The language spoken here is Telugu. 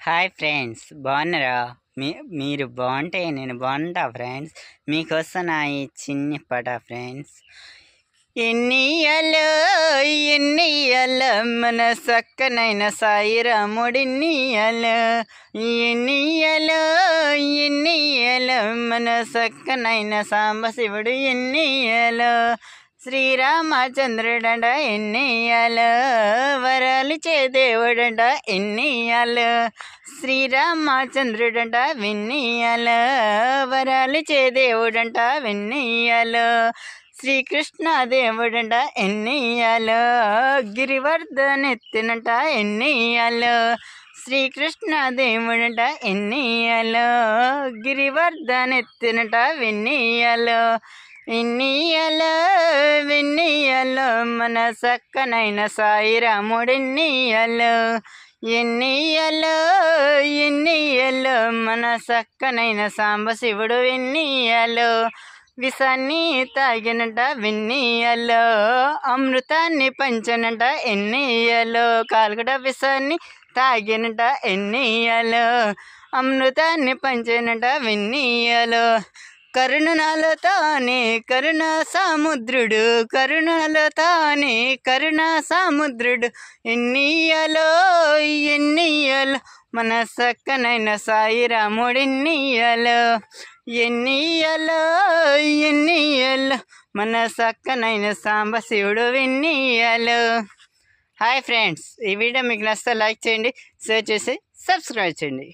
హాయ్ ఫ్రెండ్స్, బాగున్నారా? మీరు బాగుంటే నేను బాగుంటా ఫ్రెండ్స్. మీకోసం నా ఈ చిన్ని పాట ఫ్రెండ్స్. ఎన్నియాలో ఎన్నియాలో మన సక్కనైన సాయి రాముడిన్నియాలో, ఎన్నియాలో ఎన్నియాలో మన సక్కనైన సాంబశివుడు ఎన్నియాలో, శ్రీరామచంద్రుడంట ఎన్నియాలో, వరాలు చే దేవుడంట ఎన్నియాలో, శ్రీరామచంద్రుడంట విన్నియాలో, వరాలు చే దేవుడంట విన్నియాలో, శ్రీకృష్ణ దేవుడంట ఎన్నియాలో, గిరివర్ధనెత్తినంట ఎన్నియాలో, శ్రీకృష్ణ దేవుడంట ఎన్నియాలో, గిరివర్ధనెత్తినంట విన్నియాలో, ఎన్నియాలో విన్నియాలో మన సక్కనైన సాయి రాముడెన్నియాలో, ఎన్నియాలో ఎన్నియాలో మన సక్కనైన సాంబశివుడు ఎన్నియాలో, విషాన్ని తాగినట విన్నియాలో, అమృతాన్ని పంచనట ఎన్నియాలో, కాల్గడ విషాన్ని తాగినట ఎన్నియాలో, అమృతాన్ని పంచనట విన్నియాలో, కరుణాలో తానే కరుణా సముద్రుడు, కరుణాలో తానే కరుణా సముద్రుడు ఎన్నియాలో, ఎన్నియాలో మన సక్కనైన సాయి రాముడెన్నియాలో, ఎన్నియాలో ఎన్నియాలో మన సక్కనైన సాంబశివుడు విన్నియాలో. హాయ్ ఫ్రెండ్స్, ఈ వీడియో మీకు నచ్చితే లైక్ చేయండి, షేర్ చేసి సబ్స్క్రైబ్ చేయండి.